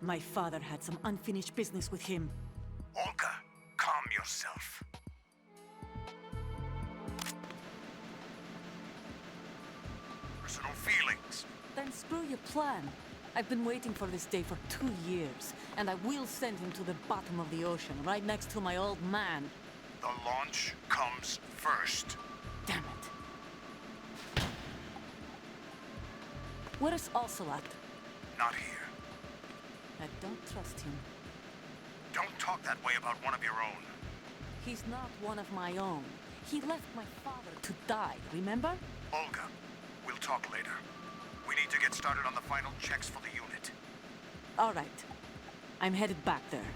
My father had some unfinished business with him. Olga, calm yourself. Personal feelings. Then screw your plan. I've been waiting for this day for 2 years, and I will send him to the bottom of the ocean, right next to my old man. The launch comes first. Damn it. Where is Ocelot? Not here. I don't trust him. Don't talk that way about one of your own. He's not one of my own. He left my father to die, remember? Olga, we'll talk later. We need to get started on the final checks for the unit. All right. I'm headed back there.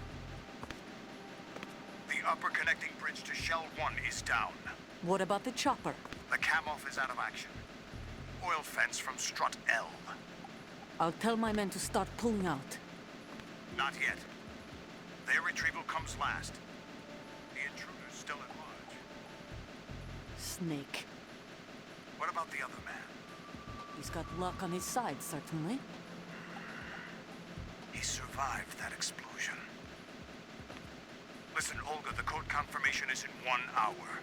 The upper connecting bridge to Shell 1 is down. What about the chopper? The cam-off is out of action. Oil fence from strut L. I'll tell my men to start pulling out. Not yet. Their retrieval comes last. The intruder's still at large. Snake. What about the other man? He's got luck on his side, certainly. He survived that explosion. Listen, Olga, the code confirmation is in 1 hour.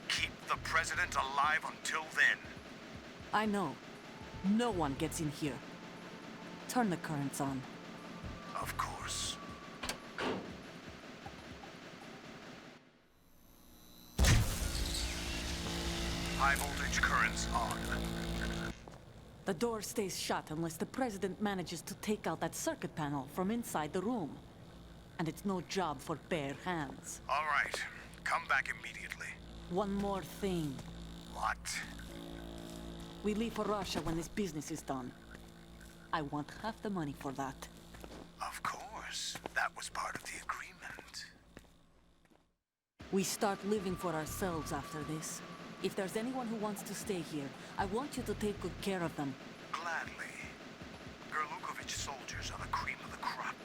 Keep the president alive until then. I know. No one gets in here. Turn the currents on. Of course. High voltage currents on. The door stays shut unless the president manages to take out that circuit panel from inside the room. And it's no job for bare hands. All right. Come back immediately. One more thing. What? We leave for Russia when this business is done. I want half the money for that. Of course. That was part of the agreement. We start living for ourselves after this. If there's anyone who wants to stay here, I want you to take good care of them. Gladly. Gerlukovich soldiers are the cream of the crop.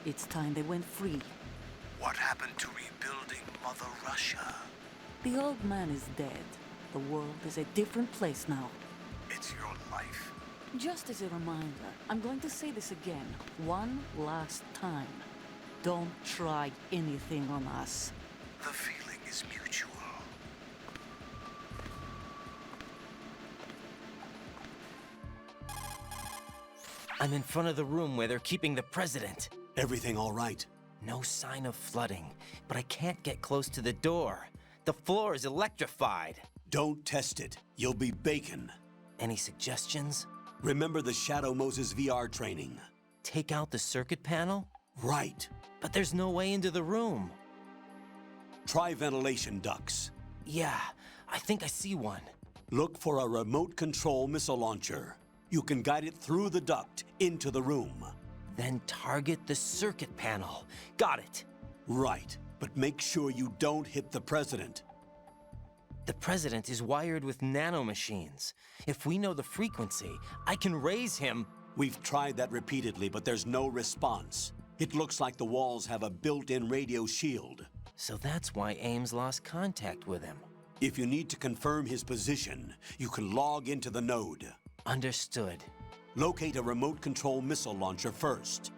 It's time they went free. What happened to rebuilding Mother Russia? The old man is dead. The world is a different place now. It's your life. Just as a reminder, I'm going to say this again, one last time. Don't try anything on us. The feeling is mutual. I'm in front of the room where they're keeping the president. Everything all right? No sign of flooding, but I can't get close to the door. The floor is electrified. Don't test it. You'll be bacon. Any suggestions? Remember the Shadow Moses VR training? Take out the circuit panel? Right. But there's no way into the room. Try ventilation ducts. Yeah, I think I see one. Look for a remote control missile launcher. You can guide it through the duct into the room. Then target the circuit panel. Got it. Right, but make sure you don't hit the president. The president is wired with nanomachines. If we know the frequency, I can raise him. We've tried that repeatedly, but there's no response. It looks like the walls have a built-in radio shield. So that's why Ames lost contact with him. If you need to confirm his position, you can log into the node. Understood. Locate a remote control missile launcher first.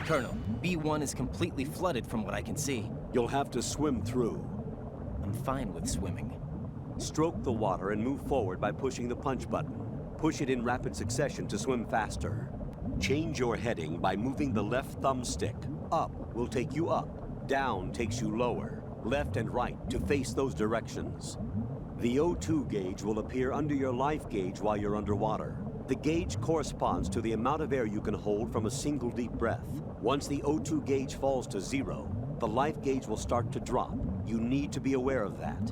Colonel, B1 is completely flooded from what I can see. You'll have to swim through. I'm fine with swimming. Stroke the water and move forward by pushing the punch button. Push it in rapid succession to swim faster. Change your heading by moving the left thumbstick. Up will take you up. Down takes you lower. Left and right to face those directions. The O2 gauge will appear under your life gauge while you're underwater. The gauge corresponds to the amount of air you can hold from a single deep breath. Once the O2 gauge falls to 0, the life gauge will start to drop. You need to be aware of that.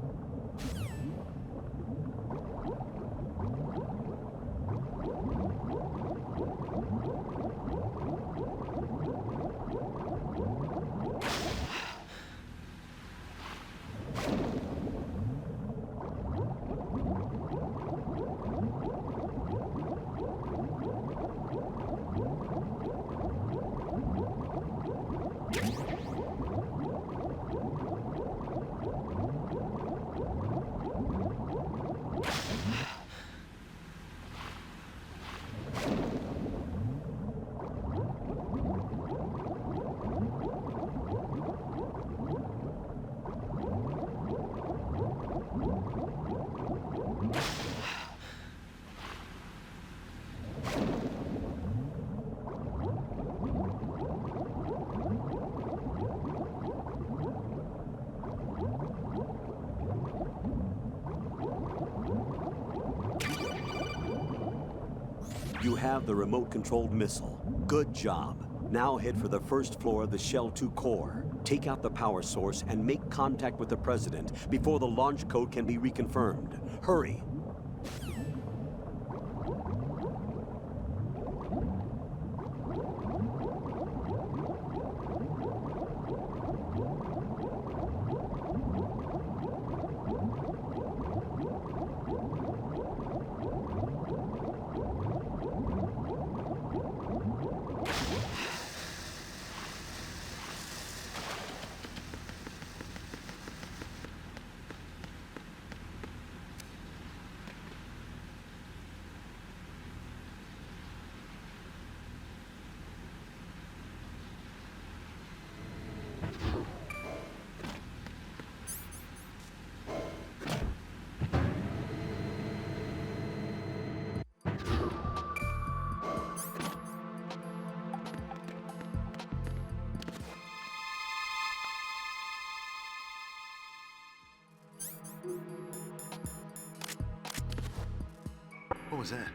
You have the remote-controlled missile. Good job. Now head for the first floor of the Shell 2 core. Take out the power source and make contact with the President before the launch code can be reconfirmed. Hurry. What was that?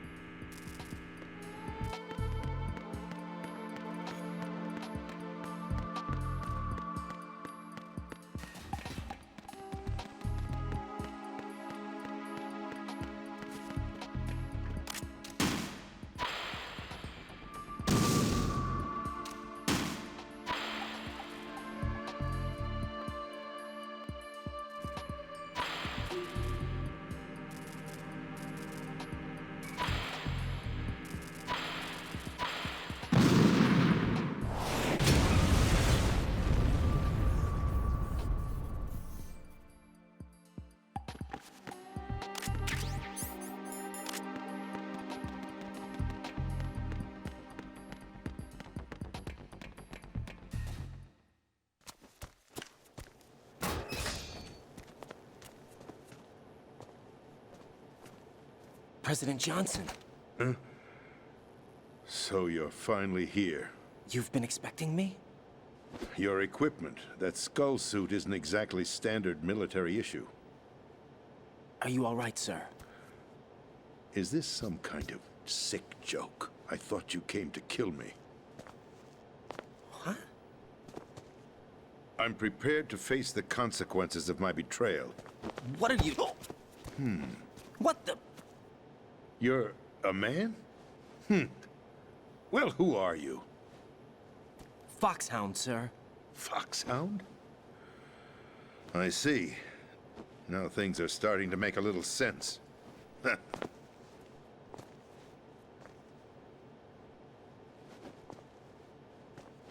President Johnson, So you're finally here. you've been expecting me? Your equipment, that skull suit isn't exactly standard military issue. Are you all right, sir? Is this some kind of sick joke? I thought you came to kill me. What? I'm prepared to face the consequences of my betrayal. What are you... What the... You're a man? Well, who are you? Foxhound, sir. Foxhound? I see. Now things are starting to make a little sense.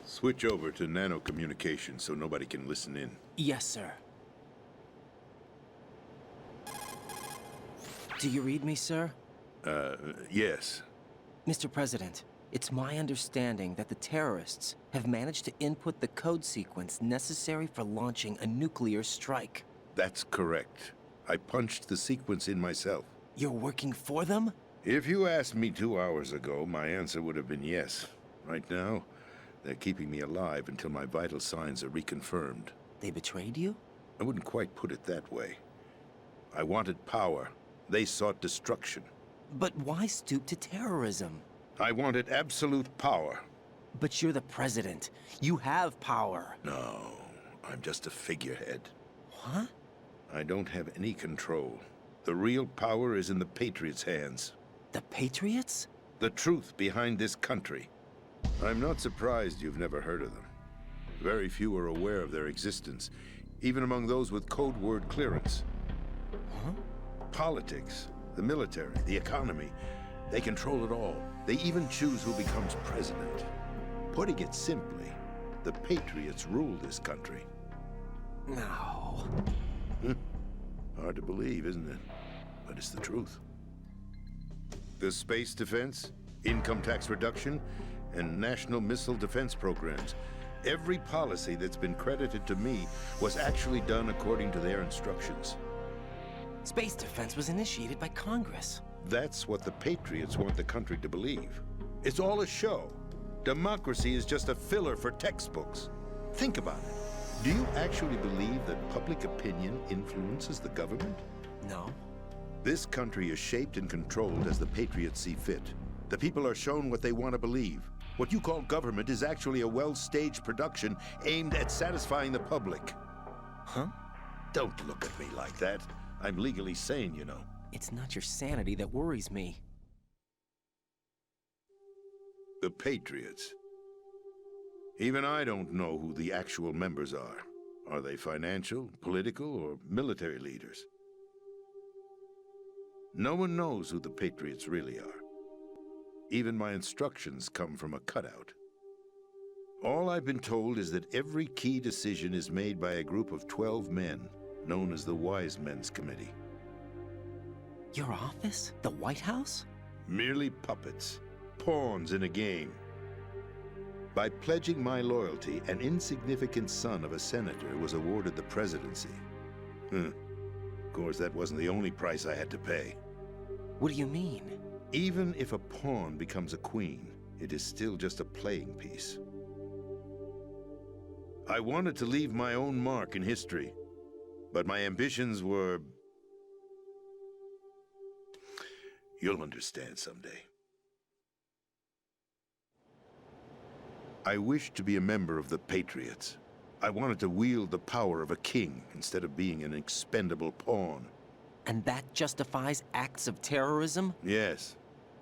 Switch over to nano-communication so nobody can listen in. Yes, sir. Do you read me, sir? Yes. Mr. President, It's my understanding that the terrorists have managed to input the code sequence necessary for launching a nuclear strike. That's correct. I punched the sequence in myself. You're working for them? If you asked me 2 hours ago, my answer would have been yes. Right now, they're keeping me alive until my vital signs are reconfirmed. They betrayed you? I wouldn't quite put it that way. I wanted power. They sought destruction. But why stoop to terrorism? I wanted absolute power. But you're the president. You have power. No, I'm just a figurehead. What? I don't have any control. The real power is in the Patriots' hands. The Patriots? The truth behind this country. I'm not surprised you've never heard of them. Very few are aware of their existence, even among those with code word clearance. Huh? Politics, the military, the economy, they control it all. They even choose who becomes president. Putting it simply, the Patriots rule this country. No. Hard to believe, isn't it? But it's the truth. The space defense, income tax reduction, and national missile defense programs. Every policy that's been credited to me was actually done according to their instructions. Space defense was initiated by Congress. That's what the Patriots want the country to believe. It's all a show. Democracy is just a filler for textbooks. Think about it. Do you actually believe that public opinion influences the government? No. This country is shaped and controlled as the Patriots see fit. The people are shown what they want to believe. What you call government is actually a well-staged production aimed at satisfying the public. Huh? Don't look at me like that. I'm legally sane, you know. It's not your sanity that worries me. The Patriots. Even I don't know who the actual members are. Are they financial, political, or military leaders? No one knows who the Patriots really are. Even my instructions come from a cutout. All I've been told is that every key decision is made by a group of 12 men, known as the Wise Men's Committee. Your office? The White House? Merely puppets, pawns in a game. By pledging my loyalty, an insignificant son of a senator was awarded the presidency. Of course, that wasn't the only price I had to pay. What do you mean? Even if a pawn becomes a queen, it is still just a playing piece. I wanted to leave my own mark in history, but my ambitions were... You'll understand someday. I wished to be a member of the Patriots. I wanted to wield the power of a king instead of being an expendable pawn. And that justifies acts of terrorism? Yes.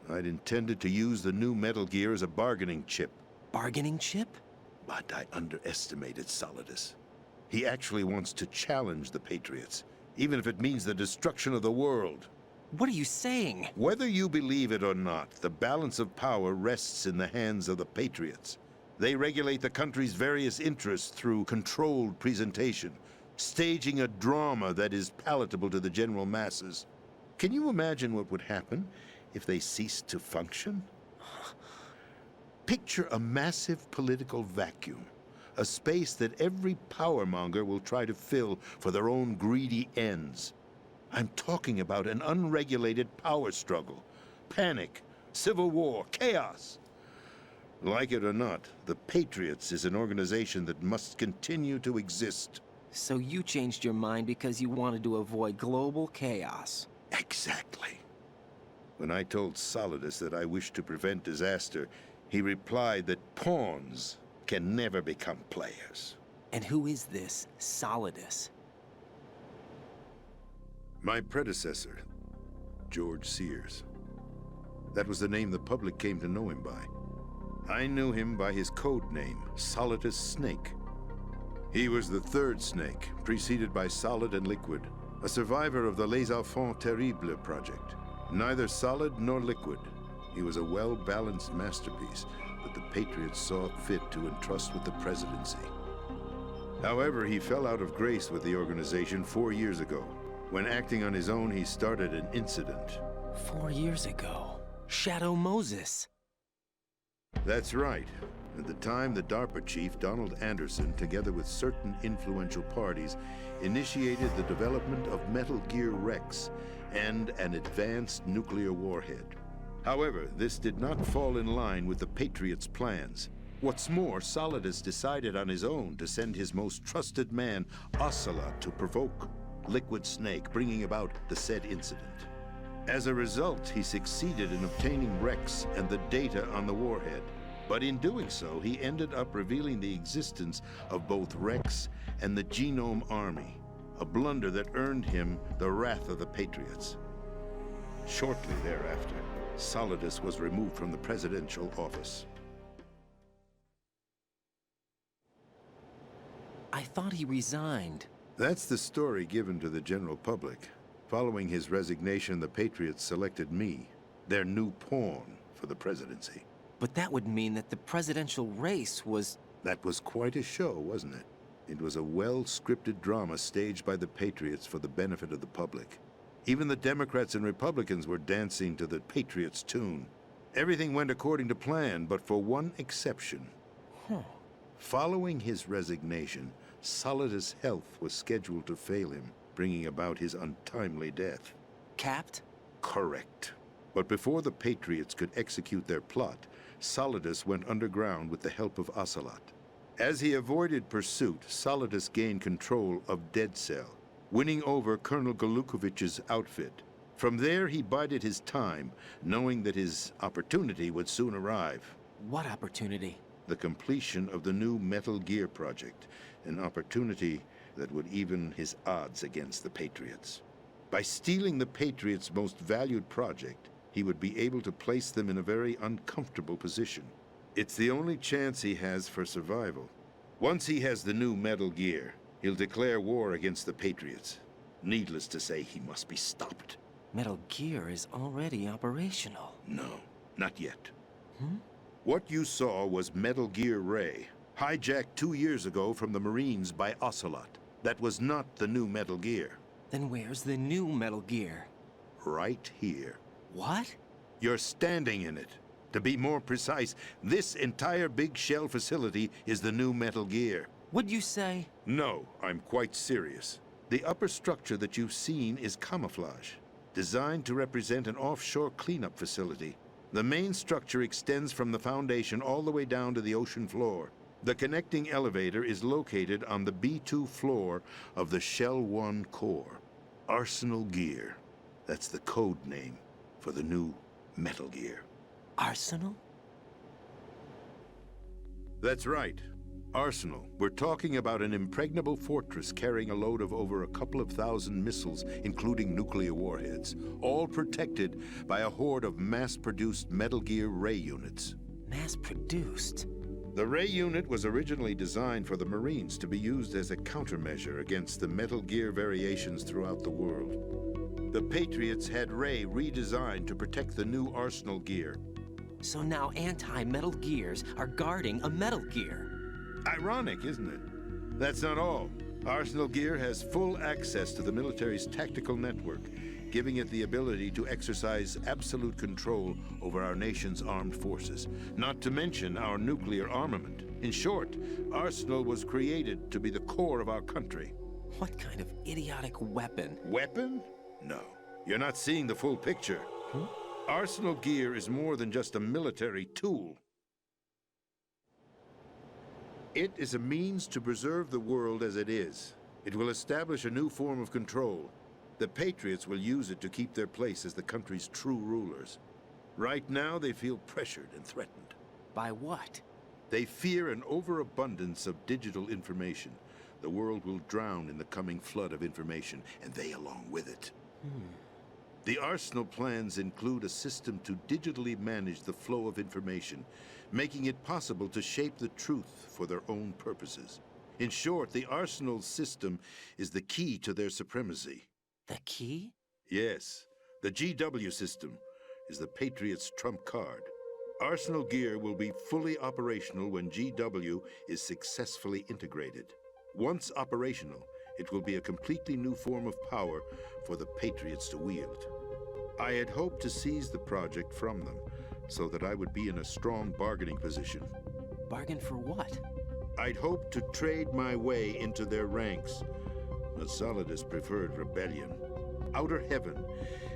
I'd intended to use the new Metal Gear as a bargaining chip. Bargaining chip? But I underestimated Solidus. He actually wants to challenge the Patriots, even if it means the destruction of the world. What are you saying? Whether you believe it or not, the balance of power rests in the hands of the Patriots. They regulate the country's various interests through controlled presentation, staging a drama that is palatable to the general masses. Can you imagine what would happen if they ceased to function? Picture a massive political vacuum, a space that every powermonger will try to fill for their own greedy ends. I'm talking about an unregulated power struggle, panic, civil war, chaos. Like it or not, the Patriots is an organization that must continue to exist. So you changed your mind because you wanted to avoid global chaos. Exactly. When I told Solidus that I wished to prevent disaster, he replied that pawns can never become players. And who is this Solidus? My predecessor, George Sears. That was the name the public came to know him by. I knew him by his code name, Solidus Snake. He was the third Snake, preceded by Solid and Liquid, a survivor of the Les Enfants Terribles project. Neither solid nor liquid, he was a well-balanced masterpiece that the Patriots saw fit to entrust with the presidency. However, he fell out of grace with the organization 4 years ago. When acting on his own, he started an incident. 4 years ago. Shadow Moses. That's right. At the time, the DARPA chief, Donald Anderson, together with certain influential parties, initiated the development of Metal Gear Rex and an advanced nuclear warhead. However, this did not fall in line with the Patriots' plans. What's more, Solidus decided on his own to send his most trusted man, Ocelot, to provoke Liquid Snake, bringing about the said incident. As a result, he succeeded in obtaining Rex and the data on the warhead. But in doing so, he ended up revealing the existence of both Rex and the Genome Army, a blunder that earned him the wrath of the Patriots. Shortly thereafter, Solidus was removed from the presidential office. I thought he resigned. That's the story given to the general public. Following his resignation, the Patriots selected me, their new pawn, for the presidency. But that would mean that the presidential race was... That was quite a show, wasn't it? It was a well-scripted drama staged by the Patriots for the benefit of the public. Even the Democrats and Republicans were dancing to the Patriots' tune. Everything went according to plan, but for one exception. Following his resignation, Solidus' health was scheduled to fail him, bringing about his untimely death. Capped? Correct. But before the Patriots could execute their plot, Solidus went underground with the help of Ocelot. As he avoided pursuit, Solidus gained control of Dead Cell, winning over Colonel Golukovich's outfit. From there, he bided his time, knowing that his opportunity would soon arrive. What opportunity? The completion of the new Metal Gear project, an opportunity that would even his odds against the Patriots. By stealing the Patriots' most valued project, he would be able to place them in a very uncomfortable position. It's the only chance he has for survival. Once he has the new Metal Gear, he'll declare war against the Patriots. Needless to say, he must be stopped. Metal Gear is already operational. No, not yet. What you saw was Metal Gear Ray, hijacked 2 years ago from the Marines by Ocelot. That was not the new Metal Gear. Then where's the new Metal Gear? Right here. What? You're standing in it. To be more precise, this entire big shell facility is the new Metal Gear. What'd you say? No, I'm quite serious. The upper structure that you've seen is camouflage, designed to represent an offshore cleanup facility. The main structure extends from the foundation all the way down to the ocean floor. The connecting elevator is located on the B2 floor of the Shell 1 core. Arsenal Gear. That's the code name for the new Metal Gear. Arsenal? That's right. Arsenal. We're talking about an impregnable fortress carrying a load of over a couple of thousand missiles, including nuclear warheads, all protected by a horde of mass-produced Metal Gear Ray units. Mass-produced? The Ray unit was originally designed for the Marines to be used as a countermeasure against the Metal Gear variations throughout the world. The Patriots had Ray redesigned to protect the new Arsenal Gear. So now anti-Metal Gears are guarding a Metal Gear. Ironic, isn't it? That's not all. Arsenal Gear has full access to the military's tactical network, giving it the ability to exercise absolute control over our nation's armed forces, not to mention our nuclear armament. In short, Arsenal was created to be the core of our country. What kind of idiotic weapon? Weapon? No. You're not seeing the full picture. Arsenal Gear is more than just a military tool. It is a means to preserve the world as it is. It will establish a new form of control. The Patriots will use it to keep their place as the country's true rulers. Right now, they feel pressured and threatened. By what? They fear an overabundance of digital information. The world will drown in the coming flood of information, and they along with it. The Arsenal plans include a system to digitally manage the flow of information, making it possible to shape the truth for their own purposes. In short, the Arsenal system is the key to their supremacy. The key? Yes, the GW system is the Patriots' trump card. Arsenal Gear will be fully operational when GW is successfully integrated. Once operational, it will be a completely new form of power for the Patriots to wield. I had hoped to seize the project from them, so that I would be in a strong bargaining position. Bargain for what? I'd hoped to trade my way into their ranks, but Solidus preferred rebellion. Outer Heaven,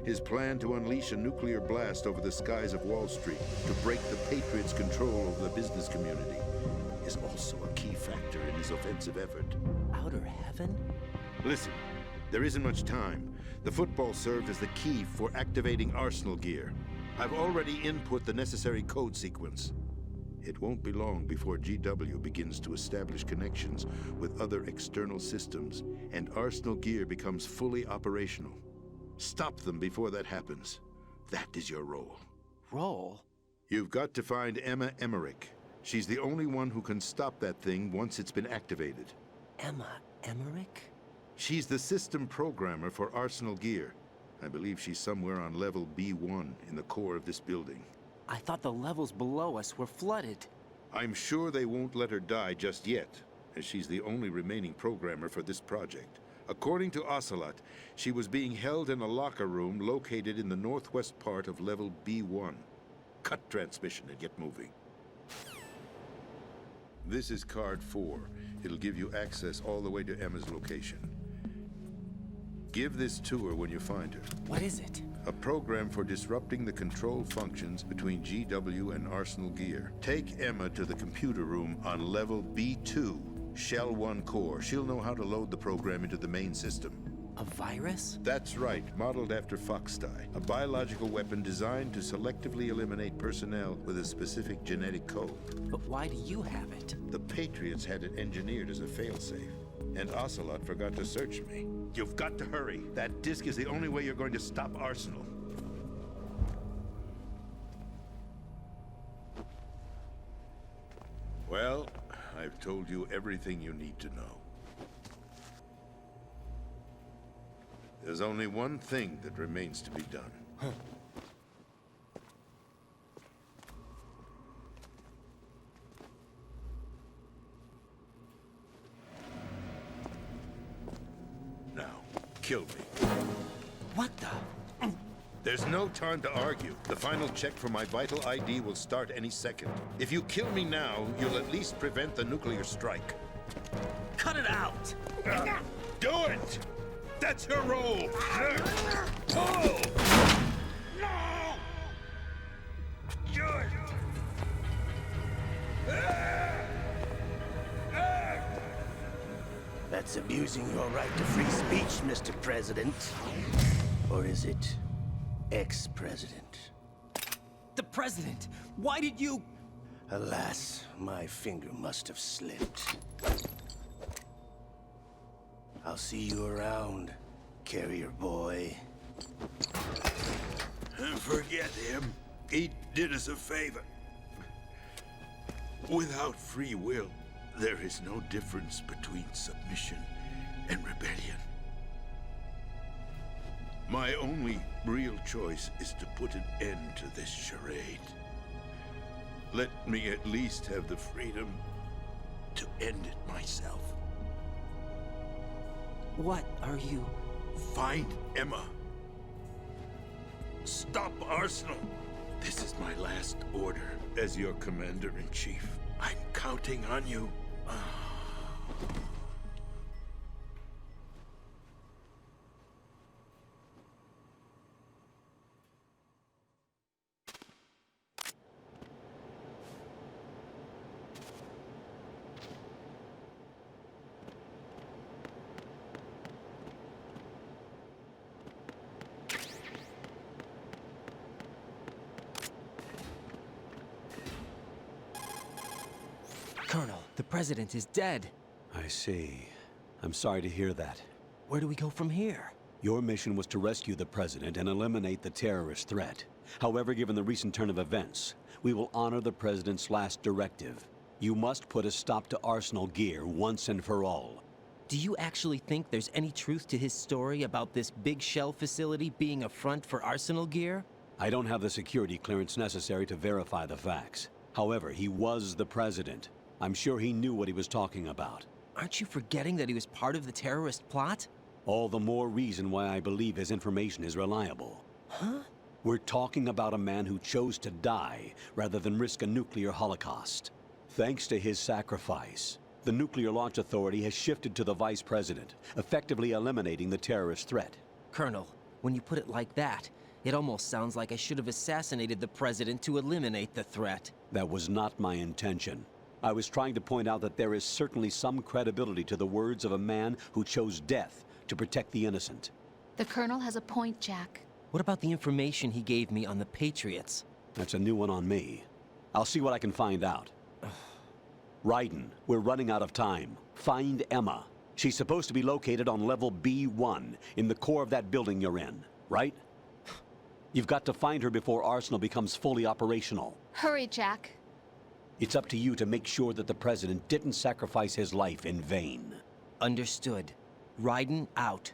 his plan to unleash a nuclear blast over the skies of Wall Street to break the Patriots' control over the business community, is also a key factor in his offensive effort. Outer Heaven? Listen, there isn't much time. The football served as the key for activating Arsenal gear. I've already input the necessary code sequence. It won't be long before GW begins to establish connections with other external systems, and Arsenal gear becomes fully operational. Stop them before that happens. That is your role. Role? You've got to find Emma Emmerich. She's the only one who can stop that thing once it's been activated. Emma Emmerich? She's the system programmer for Arsenal gear. I believe she's somewhere on level B1 in the core of this building. I thought the levels below us were flooded. I'm sure they won't let her die just yet, as she's the only remaining programmer for this project. According to Ocelot, she was being held in a locker room located in the northwest part of level B1. Cut transmission and get moving. This is card 4. It'll give you access all the way to Emma's location. Give this to her when you find her. What is it? A program for disrupting the control functions between GW and Arsenal gear. Take Emma to the computer room on level B2, Shell 1 core. She'll know how to load the program into the main system. A virus? That's right, modeled after Foxdie, a biological weapon designed to selectively eliminate personnel with a specific genetic code. But why do you have it? The Patriots had it engineered as a failsafe, and Ocelot forgot to search me. You've got to hurry. That disk is the only way you're going to stop Arsenal. Well, I've told you everything you need to know. There's only one thing that remains to be done. Now, kill me. What the? There's no time to argue. The final check for my vital ID will start any second. If you kill me now, you'll at least prevent the nuclear strike. Cut it out! Do it! That's your role! Pull! No! Good! That's abusing your right to free speech, Mr. President. Or is it ex-president? The president! Why did you... Alas, my finger must have slipped. I'll see you around, carrier boy. Forget him. He did us a favor. Without free will, there is no difference between submission and rebellion. My only real choice is to put an end to this charade. Let me at least have the freedom to end it myself. What are you... Find Emma. Stop Arsenal. This is my last order as your commander-in-chief. I'm counting on you. Colonel, the president is dead. I see. I'm sorry to hear that. Where do we go from here? Your mission was to rescue the president and eliminate the terrorist threat. However, given the recent turn of events, we will honor the president's last directive. You must put a stop to Arsenal gear once and for all. Do you actually think there's any truth to his story about this big shell facility being a front for Arsenal gear? I don't have the security clearance necessary to verify the facts. However, he was the president. I'm sure he knew what he was talking about. Aren't you forgetting that he was part of the terrorist plot? All the more reason why I believe his information is reliable. Huh? We're talking about a man who chose to die rather than risk a nuclear holocaust. Thanks to his sacrifice, the Nuclear Launch Authority has shifted to the Vice President, effectively eliminating the terrorist threat. Colonel, when you put it like that, it almost sounds like I should have assassinated the President to eliminate the threat. That was not my intention. I was trying to point out that there is certainly some credibility to the words of a man who chose death to protect the innocent. The Colonel has a point, Jack. What about the information he gave me on the Patriots? That's a new one on me. I'll see what I can find out. Raiden, we're running out of time. Find Emma. She's supposed to be located on level B1, in the core of that building you're in, right? You've got to find her before Arsenal becomes fully operational. Hurry, Jack. It's up to you to make sure that the President didn't sacrifice his life in vain. Understood. Raiden out.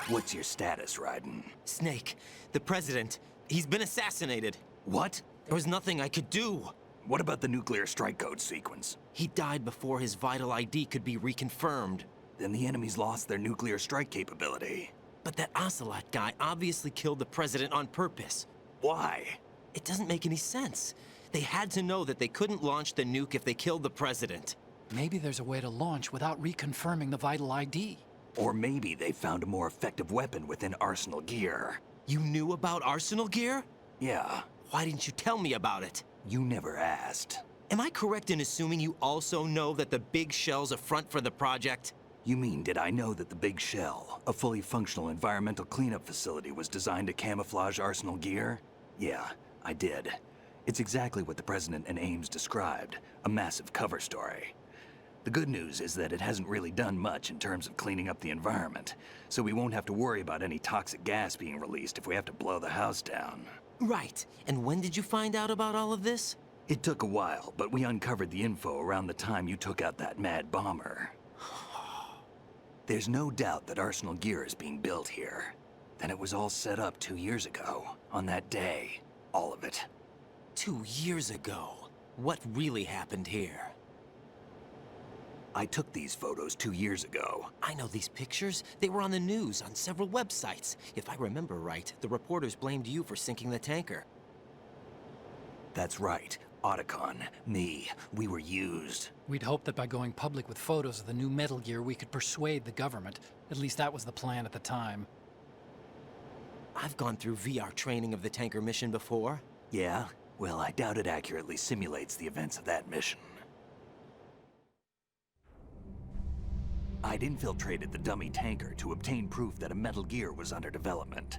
What's your status, Raiden? Snake, the President, he's been assassinated. What? There was nothing I could do. What about the nuclear strike code sequence? He died before his vital ID could be reconfirmed. Then the enemy's lost their nuclear strike capability. But that Ocelot guy obviously killed the President on purpose. Why? It doesn't make any sense. They had to know that they couldn't launch the nuke if they killed the President. Maybe there's a way to launch without reconfirming the vital ID. Or maybe they found a more effective weapon within Arsenal gear. You knew about Arsenal gear? Yeah, Why didn't you tell me about it? you never asked. Am I correct in assuming you also know that the Big Shell's a front for the project? You mean, did I know that the Big Shell, a fully functional environmental cleanup facility, was designed to camouflage Arsenal gear? Yeah, I did. It's exactly what the President and Ames described, a massive cover story. The good news is that it hasn't really done much in terms of cleaning up the environment, so we won't have to worry about any toxic gas being released if we have to blow the house down. Right. And when did you find out about all of this? It took a while, but we uncovered the info around the time you took out that mad bomber. There's no doubt that Arsenal gear is being built here. Then it was all set up 2 years ago, on that day. All of it. 2 years ago. What really happened here? I took these photos 2 years ago. I know these pictures. They were on the news, on several websites. If I remember right, the reporters blamed you for sinking the tanker. That's right. Otacon, me, we were used. We'd hoped that by going public with photos of the new Metal Gear, we could persuade the government. At least that was the plan at the time. I've gone through VR training of the tanker mission before. Yeah? Well, I doubt it accurately simulates the events of that mission. I'd infiltrated the dummy tanker to obtain proof that a Metal Gear was under development.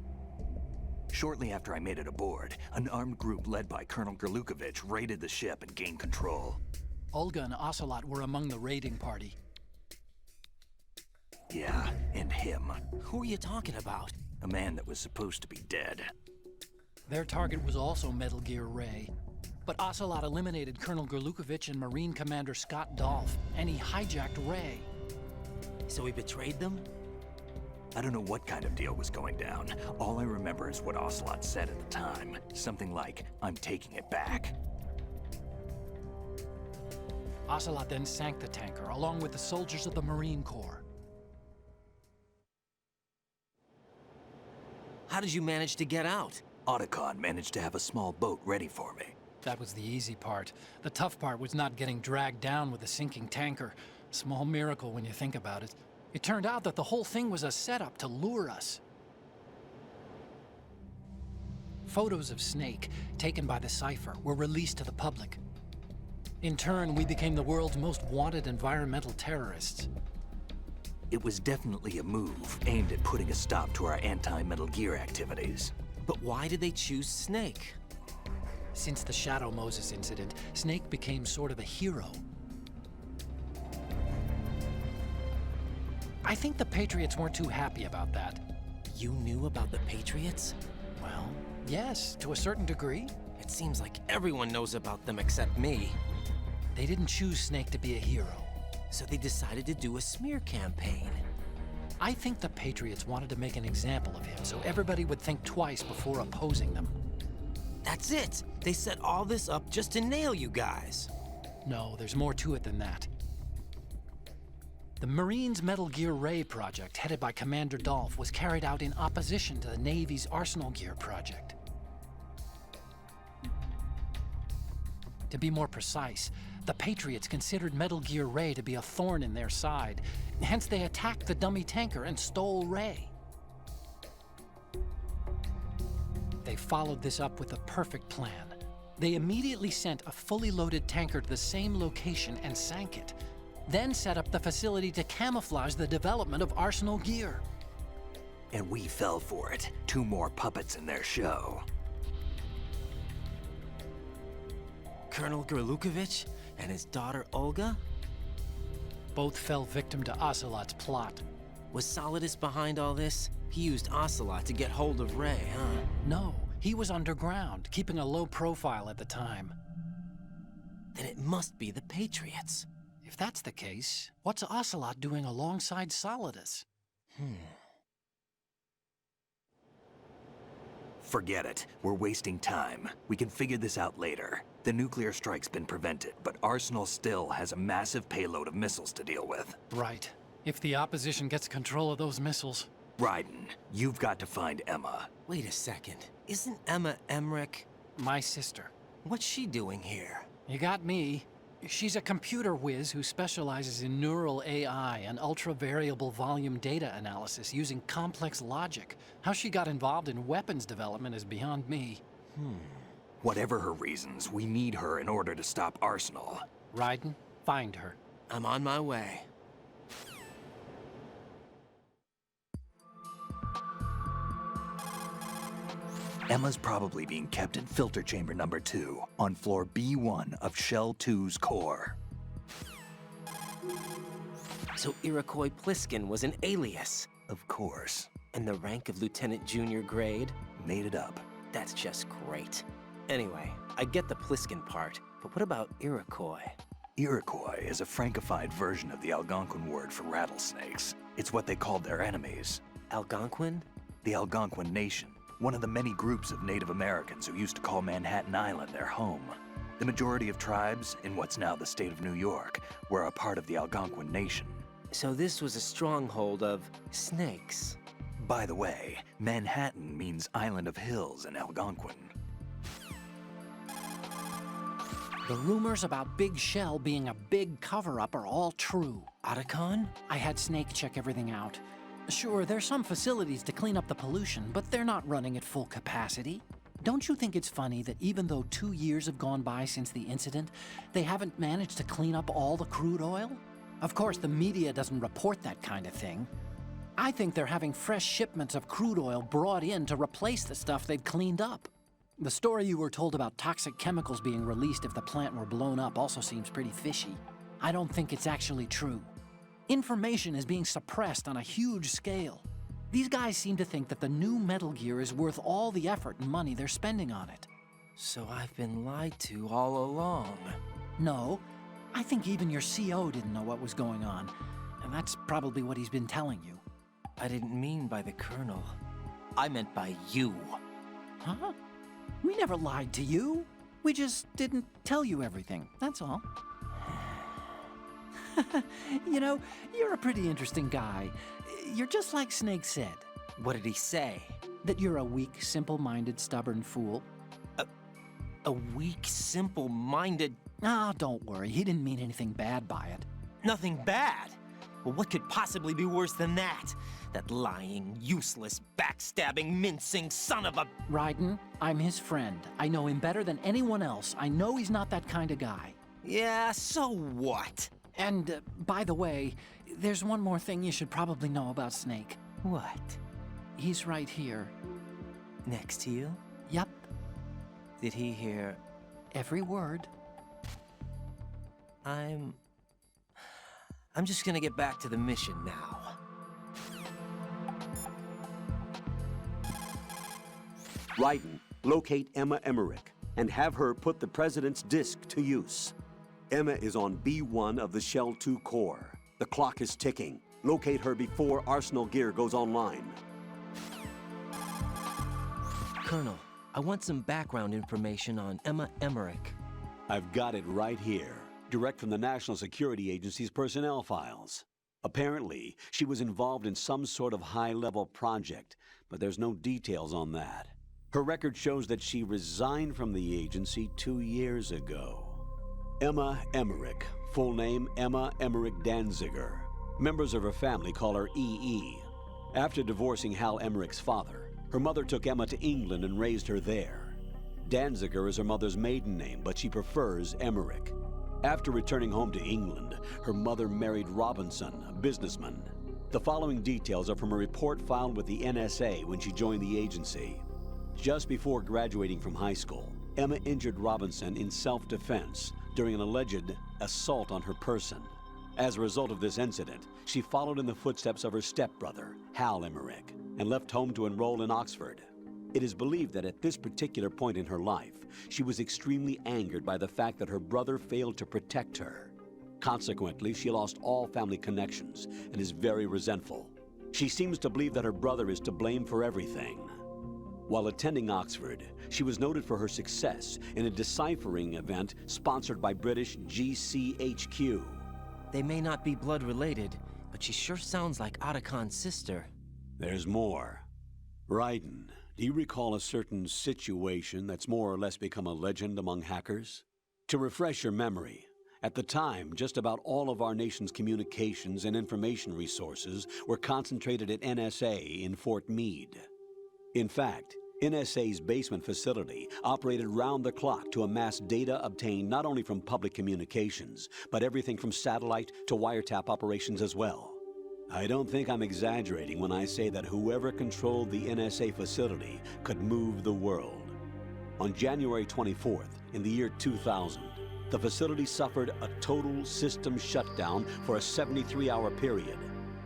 Shortly after I made it aboard, an armed group led by Colonel Gerlukovich raided the ship and gained control. Olga and Ocelot were among the raiding party. Yeah, and him. Who are you talking about? A man that was supposed to be dead. Their target was also Metal Gear Ray. But Ocelot eliminated Colonel Gerlukovich and Marine Commander Scott Dolph, and he hijacked Ray. So he betrayed them? I don't know what kind of deal was going down. All I remember is what Ocelot said at the time. Something like, "I'm taking it back." Ocelot then sank the tanker, along with the soldiers of the Marine Corps. How did you manage to get out? Otacon managed to have a small boat ready for me. That was the easy part. The tough part was not getting dragged down with the sinking tanker. Small miracle when you think about it. It turned out that the whole thing was a setup to lure us. Photos of Snake, taken by the Cypher, were released to the public. In turn, we became the world's most wanted environmental terrorists. It was definitely a move aimed at putting a stop to our anti-Metal Gear activities. But why did they choose Snake? Since the Shadow Moses incident, Snake became sort of a hero. I think the Patriots weren't too happy about that. You knew about the Patriots? Well, yes, to a certain degree. It seems like everyone knows about them except me. They didn't choose Snake to be a hero. So they decided to do a smear campaign. I think the Patriots wanted to make an example of him so everybody would think twice before opposing them. That's it! They set all this up just to nail you guys. No, there's more to it than that. The Marines' Metal Gear Ray project, headed by Commander Dolph, was carried out in opposition to the Navy's Arsenal Gear project. To be more precise, the Patriots considered Metal Gear Ray to be a thorn in their side. Hence, they attacked the dummy tanker and stole Ray. They followed this up with a perfect plan. They immediately sent a fully loaded tanker to the same location and sank it, then set up the facility to camouflage the development of Arsenal Gear. And we fell for it. 2 more puppets in their show. Colonel Gerlukovich and his daughter Olga? Both fell victim to Ocelot's plot. Was Solidus behind all this? He used Ocelot to get hold of Ray, huh? No, he was underground, keeping a low profile at the time. Then it must be the Patriots. If that's the case, what's Ocelot doing alongside Solidus? Forget it. We're wasting time. We can figure this out later. The nuclear strike's been prevented, but Arsenal still has a massive payload of missiles to deal with. Right. If the opposition gets control of those missiles. Raiden, you've got to find Emma. Wait a second. Isn't Emma Emmerich? My sister. What's she doing here? You got me. She's a computer whiz who specializes in neural AI and ultra-variable volume data analysis using complex logic. How she got involved in weapons development is beyond me. Whatever her reasons, we need her in order to stop Arsenal. Raiden, find her. I'm on my way. Emma's probably being kept in filter chamber number 2 on floor B1 of Shell 2's core. So Iroquois Pliskin was an alias. Of course. And the rank of Lieutenant Junior grade? Made it up. That's just great. Anyway, I get the Pliskin part, but what about Iroquois? Iroquois is a Frankified version of the Algonquin word for rattlesnakes. It's what they called their enemies. Algonquin? The Algonquin Nation, one of the many groups of Native Americans who used to call Manhattan Island their home. The majority of tribes in what's now the state of New York were a part of the Algonquin Nation. So this was a stronghold of snakes. By the way, Manhattan means Island of Hills in Algonquin. The rumors about Big Shell being a big cover-up are all true. Otacon? I had Snake check everything out. Sure, there's some facilities to clean up the pollution, but they're not running at full capacity. Don't you think it's funny that even though 2 years have gone by since the incident, they haven't managed to clean up all the crude oil? Of course, the media doesn't report that kind of thing. I think they're having fresh shipments of crude oil brought in to replace the stuff they've cleaned up. The story you were told about toxic chemicals being released if the plant were blown up also seems pretty fishy. I don't think it's actually true. Information is being suppressed on a huge scale. These guys seem to think that the new Metal Gear is worth all the effort and money they're spending on it. So I've been lied to all along. No, I think even your CO didn't know what was going on, and that's probably what he's been telling you. I didn't mean by the Colonel. I meant by you. Huh? We never lied to you. We just didn't tell you everything, that's all. You know, you're a pretty interesting guy. You're just like Snake said. What did he say? That you're a weak, simple-minded, stubborn fool. A weak, simple-minded... Ah, don't worry. He didn't mean anything bad by it. Nothing bad? Well, what could possibly be worse than that? That lying, useless, backstabbing, mincing son of a... Raiden, I'm his friend. I know him better than anyone else. I know he's not that kind of guy. Yeah, so what? And, by the way, there's one more thing you should probably know about Snake. What? He's right here. Next to you? Yup. Did he hear... Every word. I'm just gonna get back to the mission now. Raiden, locate Emma Emmerich and have her put the President's disc to use. Emma is on B1 of the Shell 2 core. The clock is ticking. Locate her before Arsenal Gear goes online. Colonel, I want some background information on Emma Emmerich. I've got it right here. Direct from the National Security Agency's personnel files. Apparently, she was involved in some sort of high-level project, but there's no details on that. Her record shows that she resigned from the agency 2 years ago. Emma Emmerich, full name Emma Emmerich Danziger. Members of her family call her EE. After divorcing Hal Emmerich's father, her mother took Emma to England and raised her there. Danziger is her mother's maiden name, but she prefers Emmerich. After returning home to England, her mother married Robinson, a businessman. The following details are from a report filed with the NSA when she joined the agency. Just before graduating from high school, Emma injured Robinson in self-defense during an alleged assault on her person. As a result of this incident, she followed in the footsteps of her stepbrother, Hal Emmerich, and left home to enroll in Oxford. It is believed that at this particular point in her life, she was extremely angered by the fact that her brother failed to protect her. Consequently, she lost all family connections and is very resentful. She seems to believe that her brother is to blame for everything. While attending Oxford, she was noted for her success in a deciphering event sponsored by British GCHQ. They may not be blood related, but she sure sounds like Otacon's sister. There's more. Raiden, do you recall a certain situation that's more or less become a legend among hackers? To refresh your memory, at the time, just about all of our nation's communications and information resources were concentrated at NSA in Fort Meade. In fact, NSA's basement facility operated round the clock to amass data obtained not only from public communications, but everything from satellite to wiretap operations as well. I don't think I'm exaggerating when I say that whoever controlled the NSA facility could move the world. On January 24th, in the year 2000, the facility suffered a total system shutdown for a 73-hour period.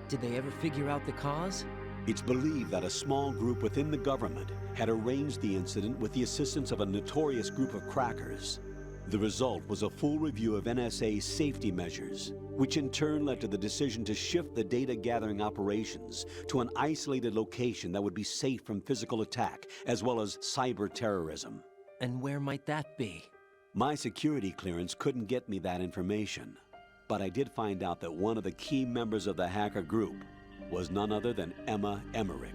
Did they ever figure out the cause? It's believed that a small group within the government had arranged the incident with the assistance of a notorious group of crackers. The result was a full review of NSA's safety measures, which in turn led to the decision to shift the data-gathering operations to an isolated location that would be safe from physical attack, as well as cyber terrorism. And where might that be? My security clearance couldn't get me that information, but I did find out that one of the key members of the hacker group was none other than Emma Emmerich.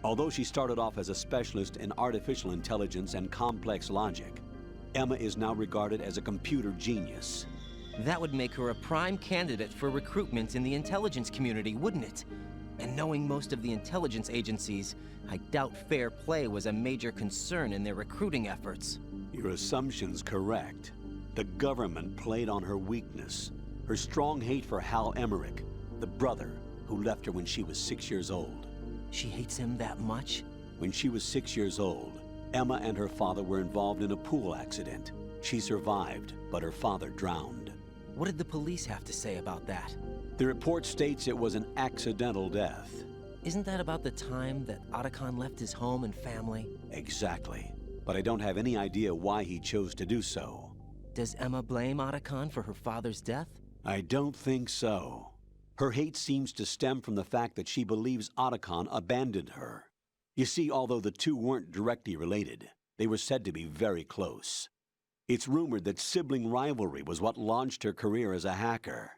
Although she started off as a specialist in artificial intelligence and complex logic, Emma is now regarded as a computer genius. That would make her a prime candidate for recruitment in the intelligence community, wouldn't it? And knowing most of the intelligence agencies, I doubt fair play was a major concern in their recruiting efforts. Your assumption's correct. The government played on her weakness, her strong hate for Hal Emmerich, the brother who left her when she was 6 years old. She hates him that much? When she was 6 years old, Emma and her father were involved in a pool accident. She survived, but her father drowned. What did the police have to say about that? The report states it was an accidental death. Isn't that about the time that Otacon left his home and family? Exactly. But I don't have any idea why he chose to do so. Does Emma blame Otacon for her father's death? I don't think so. Her hate seems to stem from the fact that she believes Otacon abandoned her. You see, although the two weren't directly related, they were said to be very close. It's rumored that sibling rivalry was what launched her career as a hacker.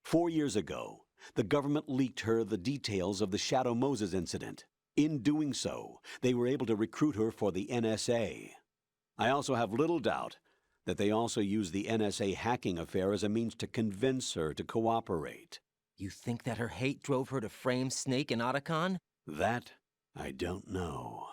4 years ago, the government leaked her the details of the Shadow Moses incident. In doing so, they were able to recruit her for the NSA. I also have little doubt that they also used the NSA hacking affair as a means to convince her to cooperate. You think that her hate drove her to frame Snake and Otacon? That I don't know.